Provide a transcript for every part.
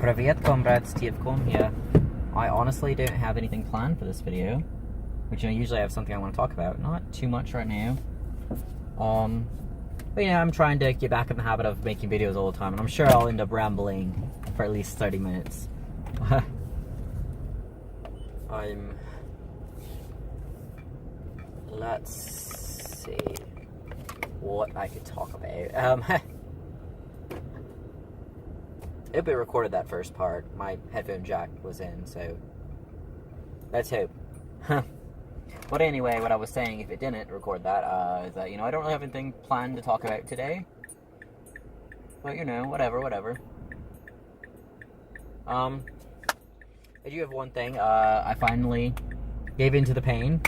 Привет, comrade, Steve here. I honestly don't have anything planned for this video, which usually I have something I want to talk about. Not too much right now. But I'm trying to get back in the habit of making videos all the time, and I'm sure I'll end up rambling for at least 30 minutes. Let's see what I could talk about. It recorded that first part. My headphone jack was in, so let's hope. But anyway, what I was saying, if it didn't record that, is that, I don't really have anything planned to talk about today. But, whatever. I do have one thing. I finally gave in to the pain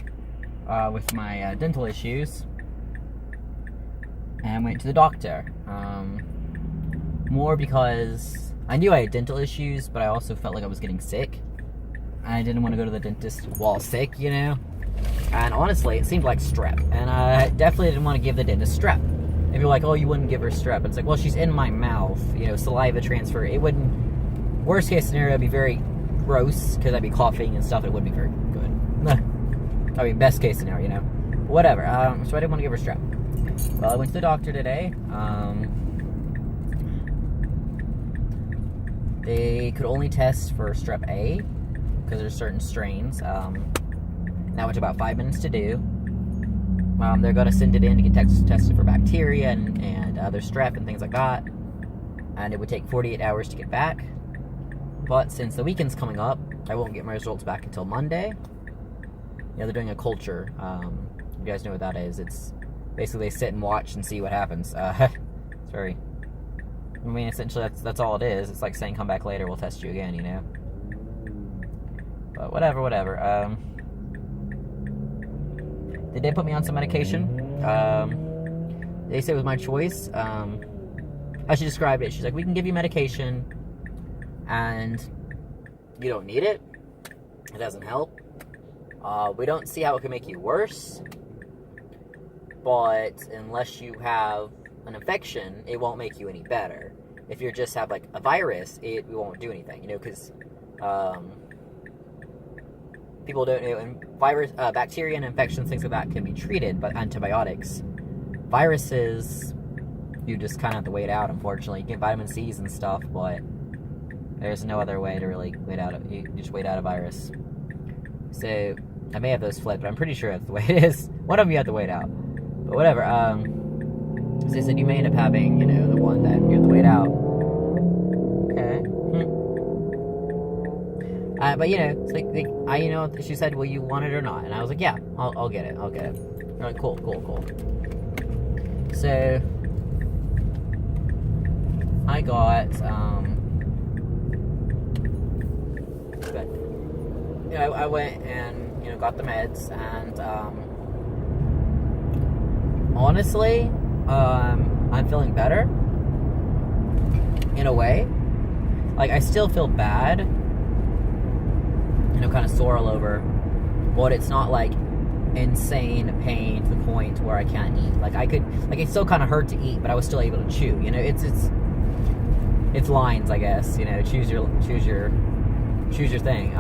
with my dental issues and went to the doctor. More because I knew I had dental issues, but I also felt like I was getting sick. I didn't want to go to the dentist while sick, And honestly, it seemed like strep. And I definitely didn't want to give the dentist strep. If you're like, oh, you wouldn't give her strep. It's like, well, she's in my mouth. Saliva transfer. It wouldn't... Worst case scenario, it'd be very gross, because I'd be coughing and stuff. It wouldn't be very good. I mean, best case scenario, Whatever. So I didn't want to give her strep. Well, I went to the doctor today. They could only test for strep A, because there's certain strains. That was about 5 minutes to do. They're going to send it in to get tested for bacteria and other strep and things like that. And it would take 48 hours to get back. But since the weekend's coming up, I won't get my results back until Monday. They're doing a culture. You guys know what that is. It's basically they sit and watch and see what happens. It's very... essentially, that's all it is. It's like saying, come back later, we'll test you again, But whatever. They did put me on some medication. They said it was my choice. How she described it, she's like, we can give you medication, and you don't need it. It doesn't help. We don't see how it can make you worse. But unless you have an infection, it won't make you any better. If you just have like a virus, it won't do anything, because people don't know, and bacteria and infections, things like that can be treated by antibiotics. Viruses, you just kind of have to wait out, unfortunately. You get vitamin C's and stuff, but there's no other way to really wait out it. You just wait out a virus. So I may have those flipped, but I'm pretty sure that's the way it is. One of them you have to wait out. But whatever. So they said you may end up having, the one that you have to wait out. Okay. But it's like she said, well, you want it or not? And I was like, yeah, I'll get it. They're like, cool. So I got I went and got the meds, and honestly, I'm feeling better in a way. Like, I still feel bad, kind of sore all over, but it's not like insane pain to the point where I can't eat. Like, it still kind of hurt to eat, but I was still able to chew. It's lines, I guess. Choose your thing.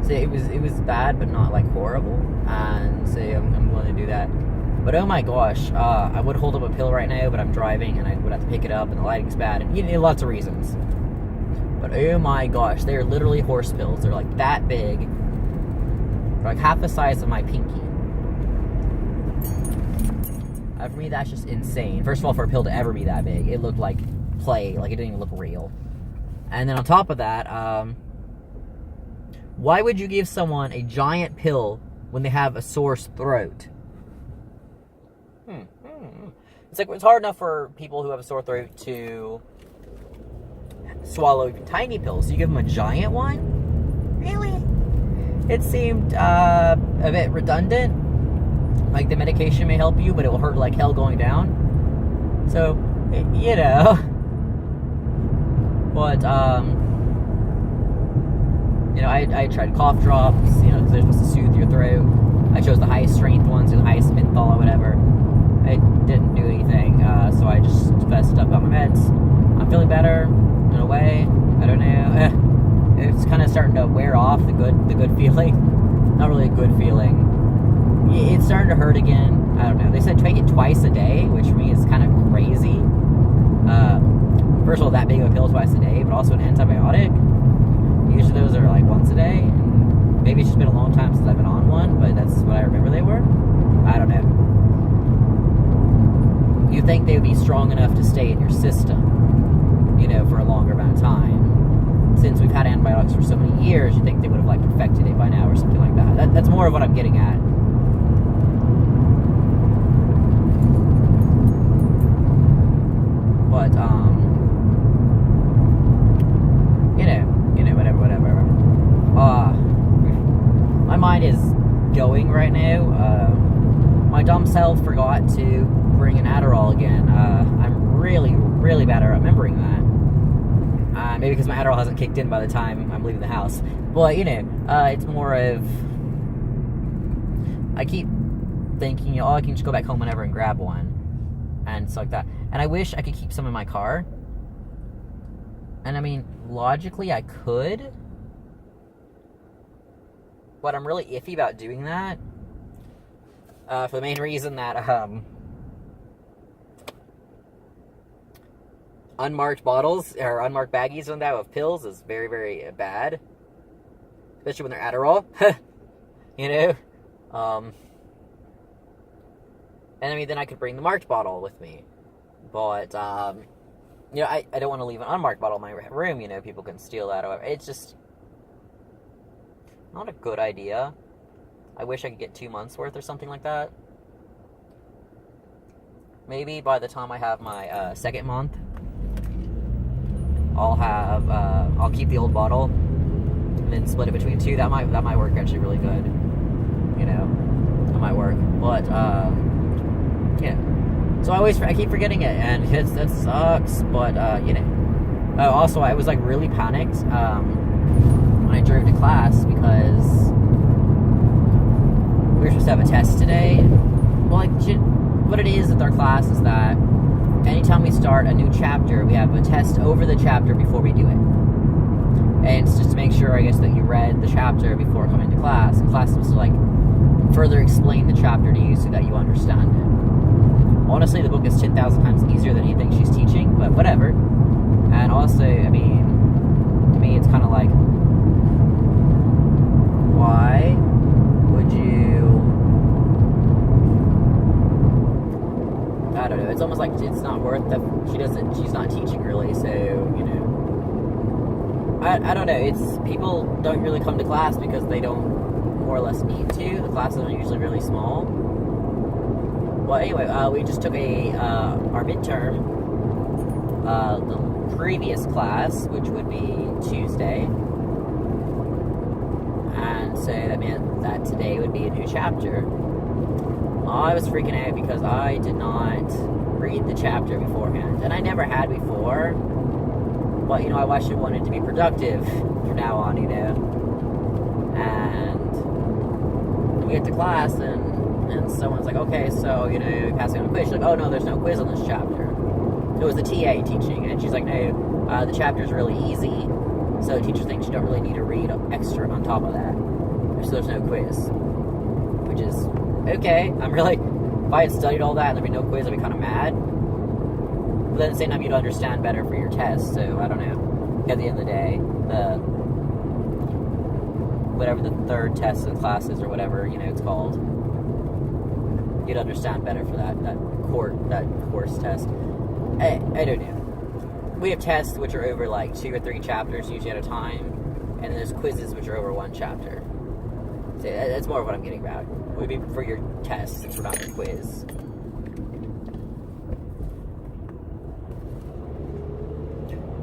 So it was bad, but not like horrible, and so I'm willing to do that. But oh my gosh, I would hold up a pill right now, but I'm driving and I would have to pick it up, and the lighting's bad, and lots of reasons. But oh my gosh, they are literally horse pills. They're like that big. They're like half the size of my pinky. For me, that's just insane. First of all, for a pill to ever be that big, it looked like play, like it didn't even look real. And then on top of that, why would you give someone a giant pill when they have a sore throat? It's like, it's hard enough for people who have a sore throat to swallow tiny pills. So you give them a giant one? Really? It seemed a bit redundant. Like, the medication may help you, but it will hurt like hell going down. So, But, I tried cough drops, because they're supposed to soothe your throat. I chose the highest strength ones, the highest menthol or whatever. It didn't do anything, so I just fessed up on my meds. I'm feeling better, in a way. I don't know. off the good feeling. Not really a good feeling. It's starting to hurt again. I don't know. They said take it twice a day, which for me is kind of crazy. First of all, that big of a pill twice a day, but also an antibiotic. Usually those are like once a day. And maybe it's just been a long time since I've been on one, but that's what I remember they were. I don't know. You think they would be strong enough to stay in your system, you know, for a longer amount of time. Since we've had antibiotics for so many years, you think they would have like perfected it by now or something like that. That's more of what I'm getting at. But whatever. My mind is going right now. My dumb self forgot to bring an Adderall again. I'm really bad at remembering that. Maybe because my Adderall hasn't kicked in by the time I'm leaving the house. But, it's more of... I keep thinking, I can just go back home whenever and grab one. And stuff like that. And I wish I could keep some in my car. And, I mean, logically I could. But I'm really iffy about doing that. For the main reason that, unmarked bottles, or unmarked baggies on that with pills is very, very bad. Especially when they're Adderall. And I mean, then I could bring the marked bottle with me. But, I don't want to leave an unmarked bottle in my room, people can steal that or whatever. It's just not a good idea. I wish I could get 2 months worth or something like that. Maybe by the time I have my second month, I'll keep the old bottle and then split it between two. That might work actually really good. That might work. But so I keep forgetting it, and that sucks. But also I was like really panicked when I drove to class because we were supposed to have a test today. Well, what it is with our class is that anytime we start a new chapter, we have a test over the chapter before we do it. And it's just to make sure, I guess, that you read the chapter before coming to class. And class is supposed to, like, further explain the chapter to you so that you understand it. Honestly, the book is 10,000 times easier than anything she's teaching, but whatever. And also, I mean, to me, it's kind of like, why would you... I don't know, it's almost like it's not worth that she's not teaching really, so, I don't know, it's, people don't really come to class because they don't more or less need to. The classes are usually really small. Well, anyway, we just took our midterm, the previous class, which would be Tuesday, and so that meant that today would be a new chapter. I was freaking out because I did not read the chapter beforehand, and I never had before, but, I actually wanted to be productive from now on, and we get to class, and someone's like, okay, so, you're passing on a quiz. She's like, oh, no, there's no quiz on this chapter. It was the TA teaching, and she's like, no, the chapter's really easy, so teachers think you don't really need to read extra on top of that, so there's no quiz, which is... okay, if I had studied all that and there'd be no quiz, I'd be kind of mad. But then at the same time, you'd understand better for your test, so I don't know. At the end of the day, whatever the third test of the class is or whatever, it's called, you'd understand better for that course test. I don't know. We have tests which are over like 2 or 3 chapters usually at a time, and then there's quizzes which are over 1 chapter. So that's more of what I'm getting about. Would be for your test, since we're not in a quiz.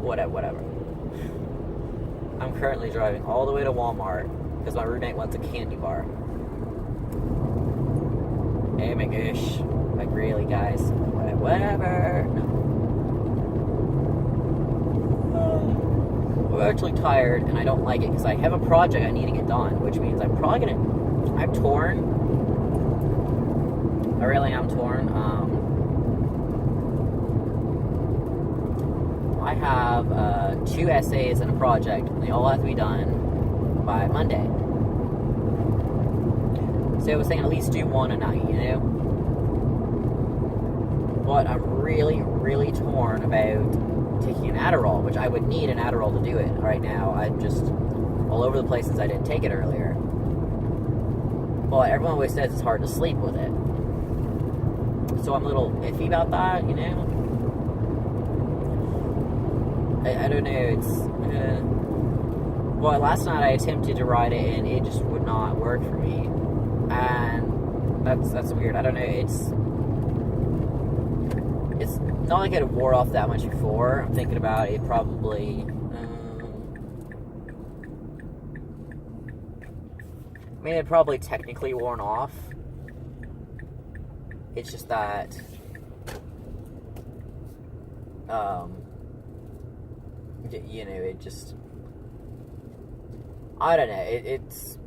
Whatever. I'm currently driving all the way to Walmart because my roommate wants a candy bar. Oh my gosh. Like, really, guys? Whatever. No. I'm actually tired, and I don't like it because I have a project I need to get done, which means I'm torn. I really am torn. I have 2 essays and a project, and they all have to be done by Monday. So I was thinking at least do one a night, you know? But I'm really, really torn about taking an Adderall, which I would need an Adderall to do it right now. I'm just all over the place since I didn't take it earlier. But everyone always says it's hard to sleep with it. So I'm a little iffy about that, you know? I don't know, it's... well, last night I attempted to ride it and it just would not work for me. And that's weird. I don't know, it's not like it wore off that much before. I'm thinking about it probably... I mean, it probably technically worn off. It's just that... you know, it just... I don't know, it's...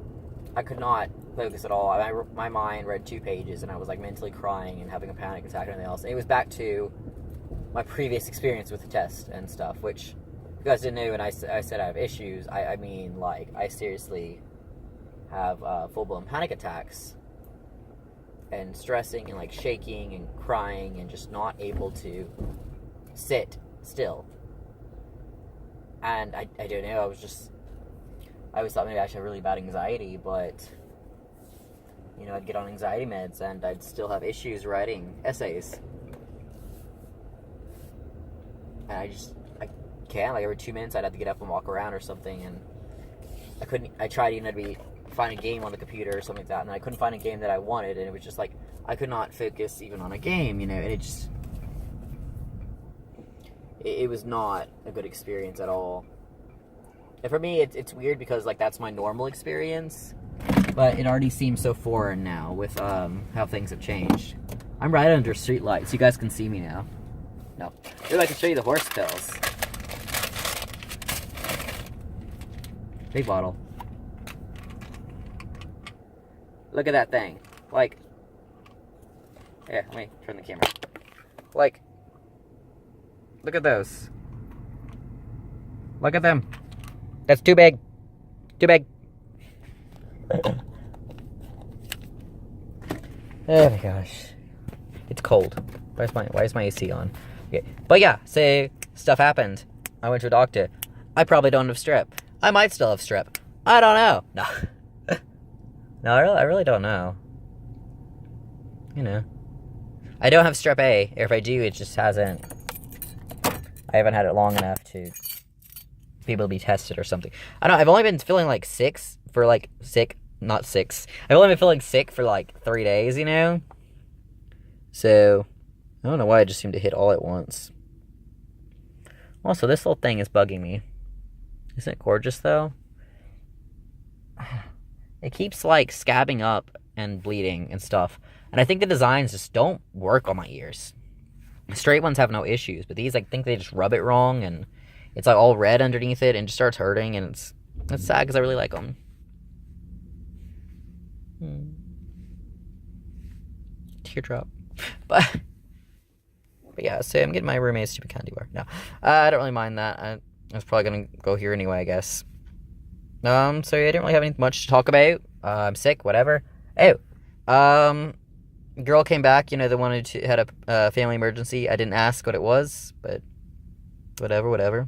I could not focus at all. My mind read 2 pages and I was like mentally crying and having a panic attack and everything else. And it was back to my previous experience with the test and stuff, which you guys didn't know when I said I have issues. I mean, like, I seriously have full-blown panic attacks and stressing and like shaking and crying and just not able to sit still. And I don't know, I always thought maybe I should have really bad anxiety, but, you know, I'd get on anxiety meds and I'd still have issues writing essays. And I can't, like, every 2 minutes I'd have to get up and walk around or something, and I tried even to find a game on the computer or something like that, and I couldn't find a game that I wanted, and it was just like, I could not focus even on a game, you know, and it was not a good experience at all. And for me, it's weird because, like, that's my normal experience, but it already seems so foreign now with how things have changed. I'm right under street lights. You guys can see me now. No. Maybe I can show you the horse pills. Big bottle. Look at that thing. Like, yeah, let me turn the camera. Like, look at those. Look at them. That's too big. Too big. Oh my gosh. It's cold. Why is my AC on? Okay. But yeah, so stuff happened. I went to a doctor. I probably don't have strep. I might still have strep. I don't know. No. No, I really don't know. You know. I don't have strep A. Or if I do, it just hasn't... I haven't had it long enough to be able to be tested or something. I don't know, I've only been feeling like sick. I've only been feeling sick for like 3 days, you know? So, I don't know why I just seemed to hit all at once. Also, this little thing is bugging me. Isn't it gorgeous, though? It keeps, like, scabbing up and bleeding and stuff. And I think the designs just don't work on my ears. Straight ones have no issues, but these, I think they just rub it wrong, and it's, like, all red underneath it, and it just starts hurting, and it's sad, because I really like them. Teardrop. But yeah, so I'm getting my roommate's stupid candy bar. No, I don't really mind that. I was probably going to go here anyway, I guess. So yeah, I didn't really have anything much to talk about. I'm sick, whatever. Oh, girl came back, you know, the one who had a family emergency. I didn't ask what it was, but whatever.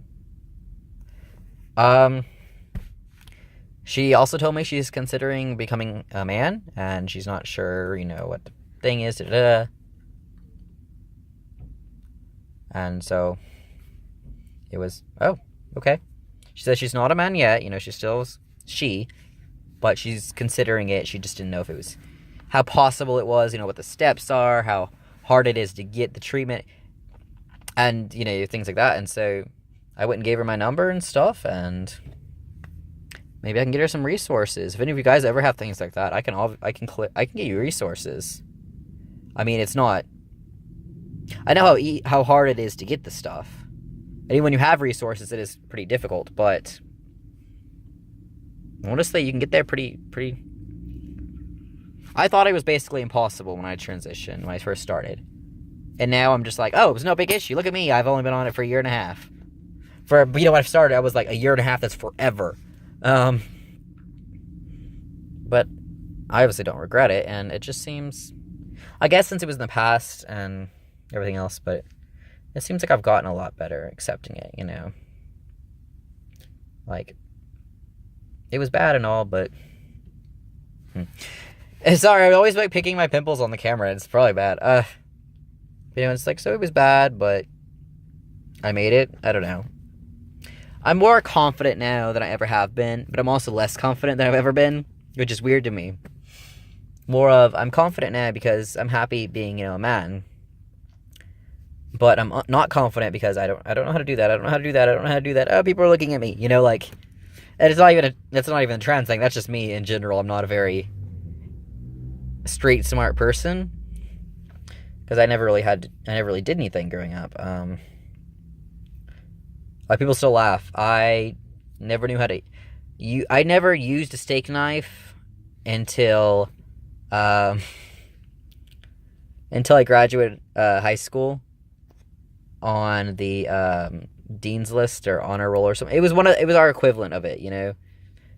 She also told me she's considering becoming a man, and she's not sure, you know, what the thing is, And so, it was, oh, okay. She says she's not a man yet, you know, she's still but she's considering it. She just didn't know if it was, how possible it was, you know, what the steps are, how hard it is to get the treatment, and, you know, things like that. And so, I went and gave her my number and stuff, and maybe I can get her some resources. If any of you guys ever have things like that, I can get you resources. I mean, it's not... I know how hard it is to get the stuff. And even when you have resources, it is pretty difficult, but... honestly, you can get there pretty... I thought it was basically impossible when I transitioned, when I first started. And now I'm just like, oh, it was no big issue. Look at me, I've only been on it for a year and a half. You know, when I started, I was like, a year and a half, that's forever. but I obviously don't regret it, and it just seems, I guess since it was in the past and everything else, but it seems like I've gotten a lot better accepting it, you know? Like, it was bad and all, but... Sorry, I'm always like picking my pimples on the camera. It's probably bad. You know, it's like, so it was bad, but I made it. I don't know. I'm more confident now than I ever have been, but I'm also less confident than I've ever been, which is weird to me. More of, I'm confident now because I'm happy being, you know, a man. But I'm not confident because I don't know how to do that. I don't know how to do that. I don't know how to do that. Oh, people are looking at me, you know, like, and that's not even a trans thing. That's just me in general. I'm not a very straight, smart person. Because I never really did anything growing up. Like, people still laugh. I never knew how to... I never used a steak knife until I graduated high school on the dean's list or honor roll or something. It was our equivalent of it, you know?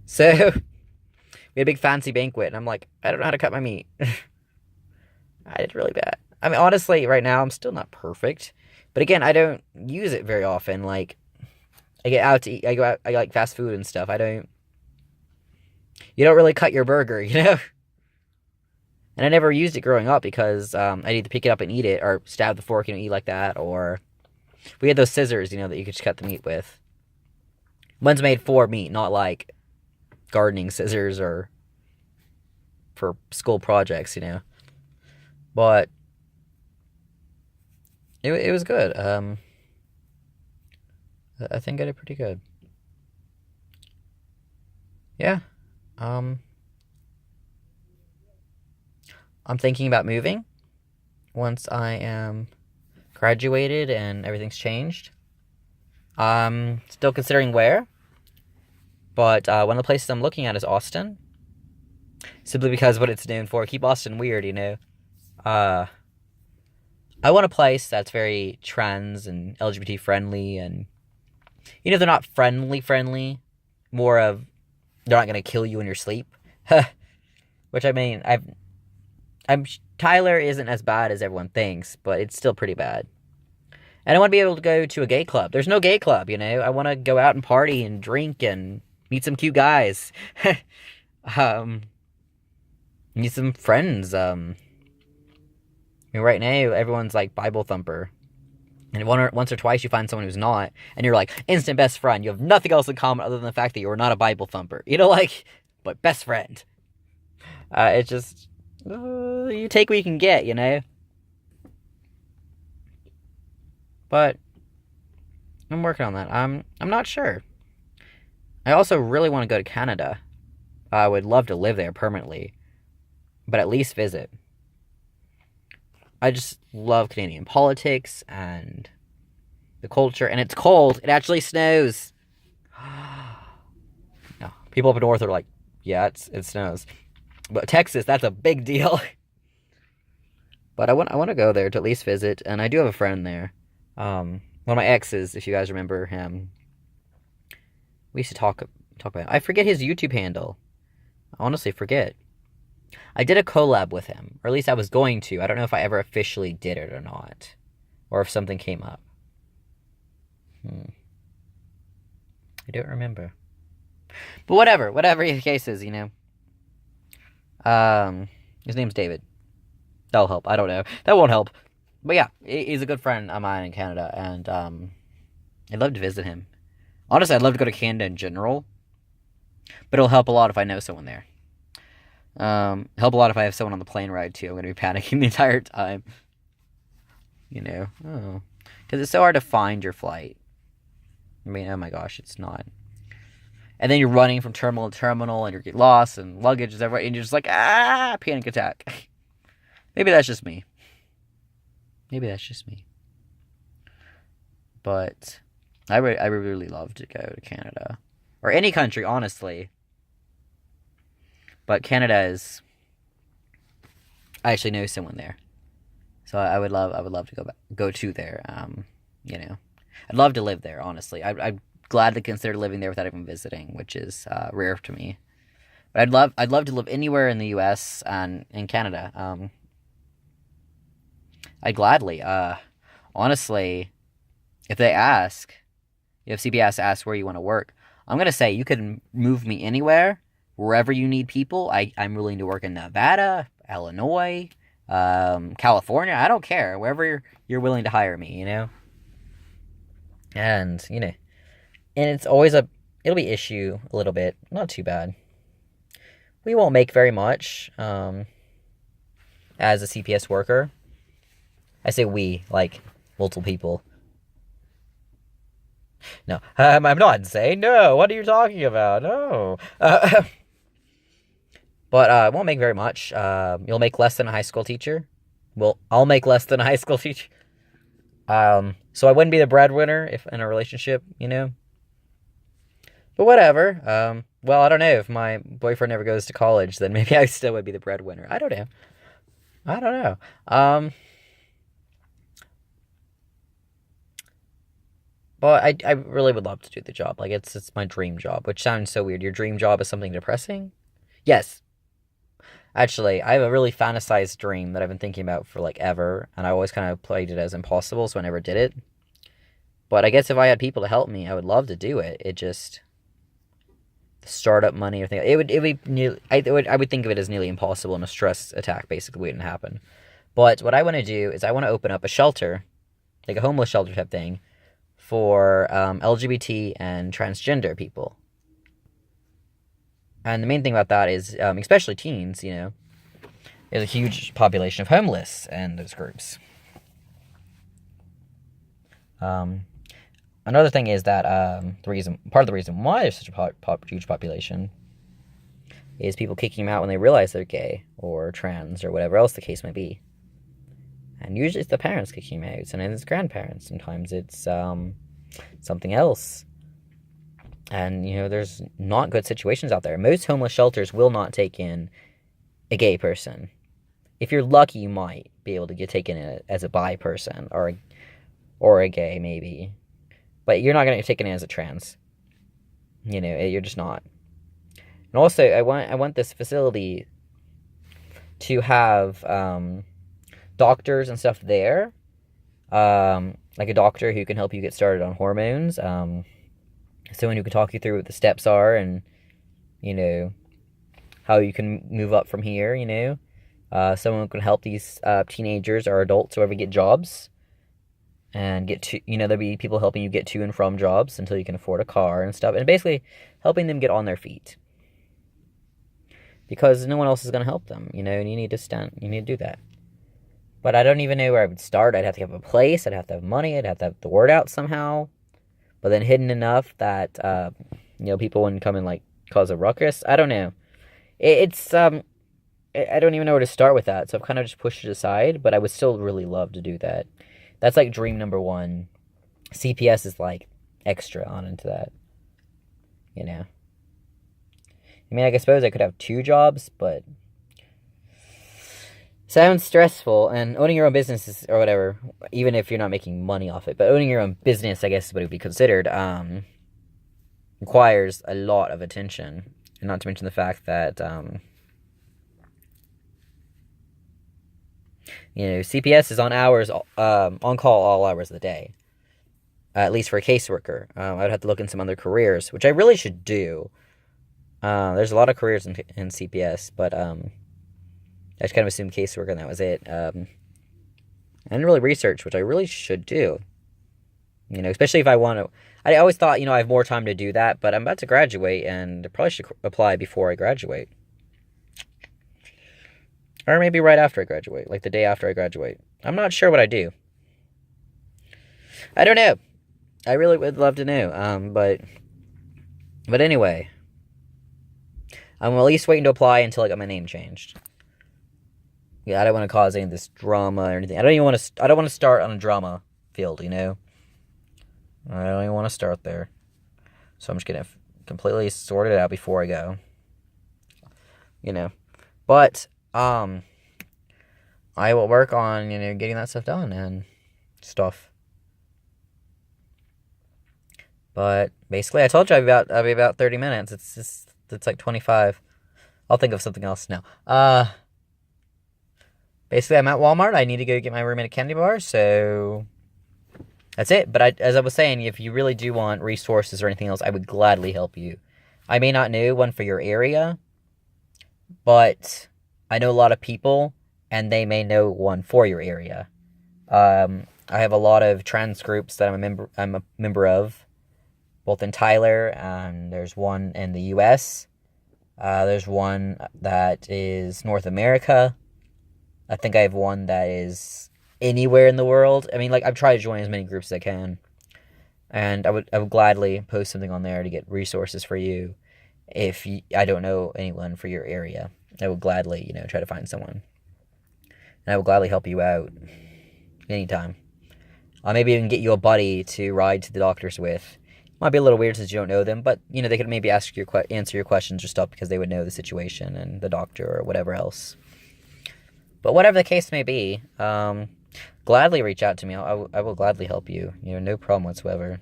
So, we had a big fancy banquet, and I'm like, I don't know how to cut my meat. I did really bad. I mean, honestly, right now, I'm still not perfect. But again, I don't use it very often. Like, I get out to eat. I like fast food and stuff. You don't really cut your burger, you know? And I never used it growing up because I'd either pick it up and eat it or stab the fork and eat like that. Or we had those scissors, you know, that you could just cut the meat with. One's made for meat, not like gardening scissors or for school projects, you know? But it was good. I think I did pretty good. Yeah. I'm thinking about moving once I am graduated and everything's changed. I'm still considering where, but one of the places I'm looking at is Austin. Simply because what it's known for. Keep Austin weird, you know. I want a place that's very trans and LGBT friendly, and you know, they're not friendly, more of they're not gonna kill you in your sleep. Which, I mean, Tyler isn't as bad as everyone thinks, but it's still pretty bad. And I want to be able to go to a gay club. There's no gay club, you know. I want to go out and party and drink and meet some cute guys. Meet some friends. I mean, right now, everyone's like Bible thumper. And once or twice you find someone who's not, and you're like, instant best friend. You have nothing else in common other than the fact that you are not a Bible thumper. You know, like, but best friend. It's just, you take what you can get, you know? But I'm working on that. I'm not sure. I also really want to go to Canada. I would love to live there permanently, but at least visit. I just love Canadian politics and the culture, and it's cold. It actually snows. No, people up north are like, yeah, it snows. But Texas, that's a big deal. But I want to go there to at least visit, and I do have a friend there. One of my exes, if you guys remember him. We used to talk about him. I forget his YouTube handle. I honestly forget. I did a collab with him, or at least I was going to. I don't know if I ever officially did it or not, or if something came up. I don't remember. But whatever the case is, you know. His name's David. That'll help. I don't know. That won't help. But yeah, he's a good friend of mine in Canada, and I'd love to visit him. Honestly, I'd love to go to Canada in general, but it'll help a lot if I know someone there. Help a lot if I have someone on the plane ride too. I'm going to be panicking the entire time. You know, because it's so hard to find your flight. I mean, oh my gosh, it's not. And then you're running from terminal to terminal, and you get lost, and luggage is everywhere, and you're just like, panic attack. Maybe that's just me. But I really love to go to Canada, or any country, honestly. But Canada is, I actually know someone there, so I would love to go to there. You know, I'd love to live there. Honestly, I'm glad to consider living there without even visiting, which is rare to me. But I'd love to live anywhere in the U.S. and in Canada. I'd gladly. Honestly, if they ask, if CBS asks where you want to work, I'm gonna say you can move me anywhere, wherever you need people. I'm willing to work in Nevada, Illinois, California. I don't care. Wherever you're willing to hire me, you know. And and it's always it'll be issue a little bit, not too bad. We won't make very much as a CPS worker. I say we, like multiple people. No, I'm not insane. No, what are you talking about? No. But it won't make very much. You'll make less than a high school teacher. Well, I'll make less than a high school teacher. So I wouldn't be the breadwinner if in a relationship, you know. But whatever. Well, I don't know. If my boyfriend never goes to college, then maybe I still would be the breadwinner. I don't know. I don't know. But I really would love to do the job. Like it's my dream job, which sounds so weird. Your dream job is something depressing? Yes. Actually, I have a really fantasized dream that I've been thinking about for like ever, and I always kind of played it as impossible, so I never did it. But I guess if I had people to help me, I would love to do it. It just the startup money or thing. It would be nearly, I would think of it as nearly impossible, and a stress attack basically wouldn't happen. But what I want to do is I want to open up a shelter, like a homeless shelter type thing, for LGBT and transgender people. And the main thing about that is, especially teens, you know, there's a huge population of homeless in those groups. Another thing is that part of the reason why there's such a huge population is people kicking them out when they realize they're gay or trans or whatever else the case may be. And usually it's the parents kicking them out. Sometimes it's grandparents. Sometimes it's something else. And, you know, there's not good situations out there. Most homeless shelters will not take in a gay person. If you're lucky, you might be able to get taken in as a bi person or a gay, maybe. But you're not going to get taken in as a trans. You know, you're just not. And also, I want this facility to have doctors and stuff there. Like a doctor who can help you get started on hormones. Someone who can talk you through what the steps are and, you know, how you can move up from here, you know. Someone who can help these teenagers or adults who ever get jobs and get to, you know, there'll be people helping you get to and from jobs until you can afford a car and stuff. And basically helping them get on their feet. Because no one else is going to help them, you know, and you need to do that. But I don't even know where I would start. I'd have to have a place, I'd have to have money, I'd have to have the word out somehow. But then hidden enough that, you know, people wouldn't come and, like, cause a ruckus. I don't know. I don't even know where to start with that, so I've kind of just pushed it aside, but I would still really love to do that. That's, like, dream number one. CPS is, like, extra on into that, you know. I mean, I suppose I could have two jobs, but sounds stressful, and owning your own business is, or whatever, even if you're not making money off it, but owning your own business, I guess is what it would be considered, requires a lot of attention, and not to mention the fact that, you know, CPS is on call all hours of the day, at least for a caseworker. I would have to look in some other careers, which I really should do. There's a lot of careers in CPS, but, I just kind of assumed casework and that was it. I didn't really research, which I really should do. You know, especially if I want to. I always thought, you know, I have more time to do that, but I'm about to graduate and I probably should apply before I graduate. Or maybe right after I graduate, like the day after I graduate. I'm not sure what I do. I don't know. I really would love to know. But anyway, I'm at least waiting to apply until I got my name changed. Yeah, I don't want to cause any of this drama or anything. I don't want to start on a drama field, you know? I don't even want to start there. So I'm just going to completely sort it out before I go. You know? But, I will work on, you know, getting that stuff done and stuff. But, basically, I told you I'd be about 30 minutes. It's like 25. I'll think of something else now. Basically, I'm at Walmart. I need to go get my roommate a candy bar, so that's it. But as I was saying, if you really do want resources or anything else, I would gladly help you. I may not know one for your area, but I know a lot of people, and they may know one for your area. I have a lot of trans groups that I'm a member of, both in Tyler, and there's one in the U.S. There's one that is North America. I think I have one that is anywhere in the world. I mean, like, I've tried to join as many groups as I can. And I would gladly post something on there to get resources for you if I don't know anyone for your area. I would gladly, try to find someone. And I will gladly help you out anytime. I'll maybe even get you a buddy to ride to the doctors with. Might be a little weird since you don't know them, but, they could maybe answer your questions or stuff because they would know the situation and the doctor or whatever else. But whatever the case may be, gladly reach out to me. I will gladly help you. No problem whatsoever.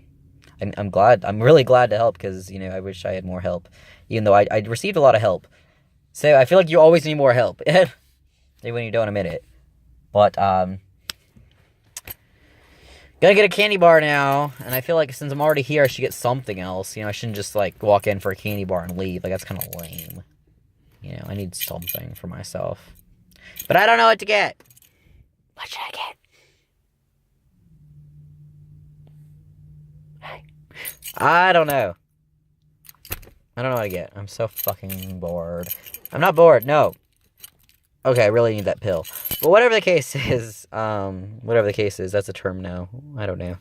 I'm really glad to help because, I wish I had more help. Even though I received a lot of help. So I feel like you always need more help. Even when you don't admit it. But, gotta get a candy bar now. And I feel like since I'm already here, I should get something else. I shouldn't just, walk in for a candy bar and leave. That's kind of lame. I need something for myself. But I don't know what to get. What should I get? Hey. I don't know. I don't know what to get. I'm so fucking bored. I'm not bored, no. Okay, I really need that pill. But whatever the case is, that's a term now. I don't know.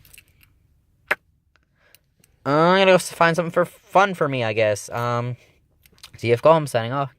I'm gonna go find something for fun for me, I guess. TF Golem signing off.